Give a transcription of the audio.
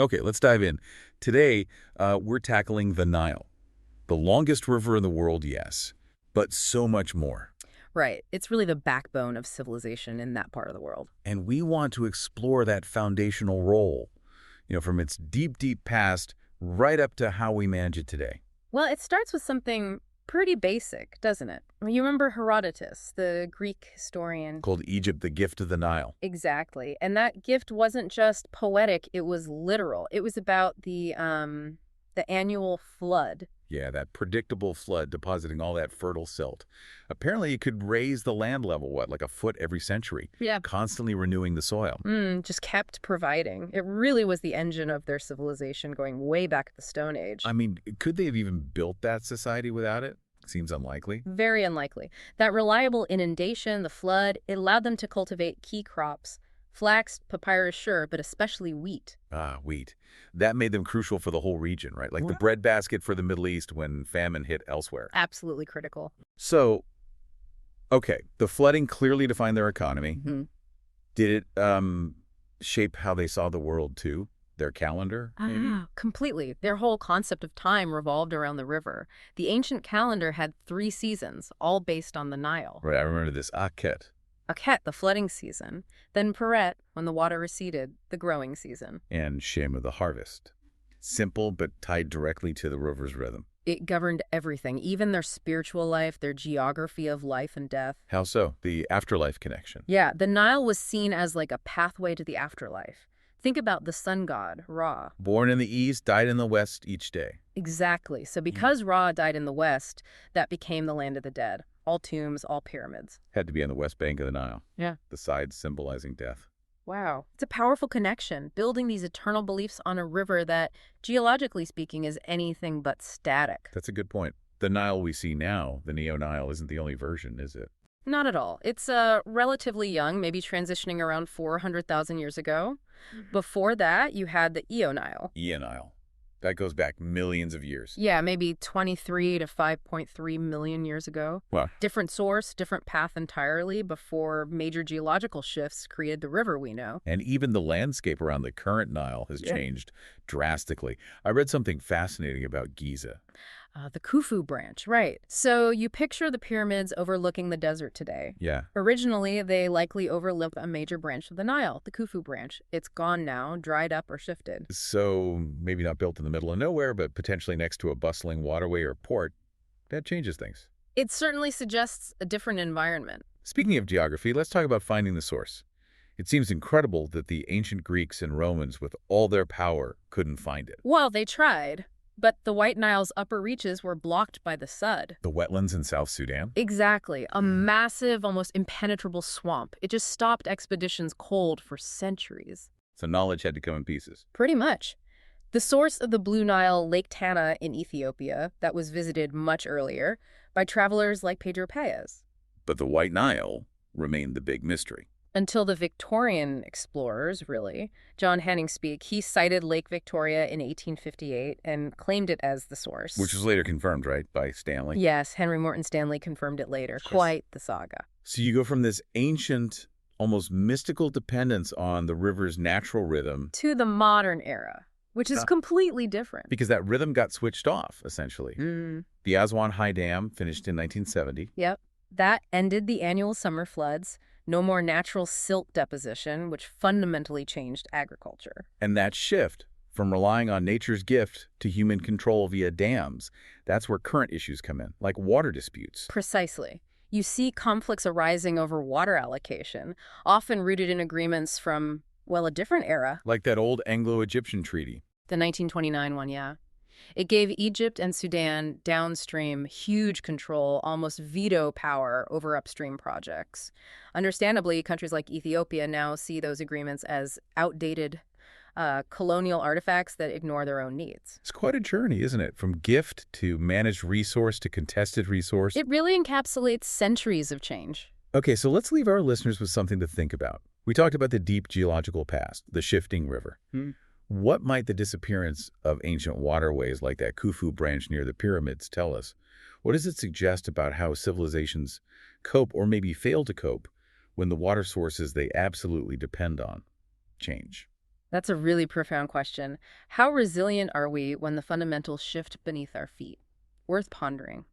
Okay, let's dive in. Today, we're tackling the Nile. The longest river in the world, yes, but so much more. Right. It's really the backbone of civilization in that part of the world. And we want to explore that foundational role, from its deep, deep past right up to how we manage it today. Well, it starts with something pretty basic, doesn't it? You remember Herodotus, the Greek historian? Called Egypt the gift of the Nile. Exactly. And that gift wasn't just poetic, it was literal. It was about the annual flood. Yeah, that predictable flood depositing all that fertile silt. Apparently, it could raise the land level, like a foot every century, Yeah. constantly renewing the soil. Just kept providing. It really was the engine of their civilization going way back at the Stone Age. I mean, could they have even built that society without it? Seems unlikely. Very unlikely. That reliable inundation, the flood, it allowed them to cultivate key crops. Flax, papyrus, sure, but especially wheat. Ah, wheat. That made them crucial for the whole region, right? Like the What? breadbasket for the Middle East when famine hit elsewhere. Absolutely critical. So, okay, the flooding clearly defined their economy. Hmm. Did it shape how they saw the world, too? Their calendar, maybe? Completely. Their whole concept of time revolved around the river. The ancient calendar had 3 seasons, all based on the Nile. Right, I remember this. Akhet. Akhet, the flooding season. Then Peret, when the water receded, the growing season. And Shem of the harvest. Simple, but tied directly to the river's rhythm. It governed everything, even their spiritual life, their geography of life and death. How so? The afterlife connection. Yeah, the Nile was seen as like a pathway to the afterlife. Think about the sun god, Ra. Born in the east, died in the west each day. Exactly. So because Ra died in the west, that became the land of the dead. All tombs, all pyramids. Had to be on the west bank of the Nile. Yeah. The sides symbolizing death. Wow. It's a powerful connection, building these eternal beliefs on a river that, geologically speaking, is anything but static. That's a good point. The Nile we see now, the Neo-Nile, isn't the only version, is it? Not at all. It's relatively young, maybe transitioning around 400,000 years ago. Before that, you had the eonile. Eonile. That goes back millions of years. Yeah, maybe 23 to 5.3 million years ago. Wow. Different source, different path entirely before major geological shifts created the river we know. And even the landscape around the current Nile has changed drastically. I read something fascinating about Giza. The Khufu branch, right. So you picture the pyramids overlooking the desert today. Yeah. Originally, they likely overlooked a major branch of the Nile, the Khufu branch. It's gone now, dried up or shifted. So maybe not built in the middle of nowhere, but potentially next to a bustling waterway or port. That changes things. It certainly suggests a different environment. Speaking of geography, let's talk about finding the source. It seems incredible that the ancient Greeks and Romans, with all their power, couldn't find it. Well, they tried, but the White Nile's upper reaches were blocked by the Sud. The wetlands in South Sudan? Exactly. A massive, almost impenetrable swamp. It just stopped expeditions cold for centuries. So knowledge had to come in pieces. Pretty much. The source of the Blue Nile, Lake Tana in Ethiopia, that was visited much earlier by travelers like Pedro Paez. But the White Nile remained the big mystery. Until the Victorian explorers, really. John Hanning Speke, he sighted Lake Victoria in 1858 and claimed it as the source. Which was later confirmed, right, by Stanley? Yes, Henry Morton Stanley confirmed it later. Quite the saga. So you go from this ancient, almost mystical dependence on the river's natural rhythm To the modern era, which is completely different. because that rhythm got switched off, essentially. The Aswan High Dam finished in 1970. Yep. That ended the annual summer floods. No more natural silt deposition, which fundamentally changed agriculture. And that shift from relying on nature's gift to human control via dams, that's where current issues come in, like water disputes. Precisely. You see conflicts arising over water allocation, often rooted in agreements from, well, a different era. Like that old Anglo-Egyptian treaty. The 1929 one, yeah. It gave Egypt and Sudan downstream huge control, almost veto power over upstream projects. Understandably, countries like Ethiopia now see those agreements as outdated colonial artifacts that ignore their own needs. It's quite a journey, isn't it? From gift to managed resource to contested resource. It really encapsulates centuries of change. Okay, so let's leave our listeners with something to think about. We talked about the deep geological past, the shifting river. What might the disappearance of ancient waterways like that Khufu branch near the pyramids tell us? What does it suggest about how civilizations cope or maybe fail to cope when the water sources they absolutely depend on change? That's a really profound question. How resilient are we when the fundamentals shift beneath our feet? Worth pondering.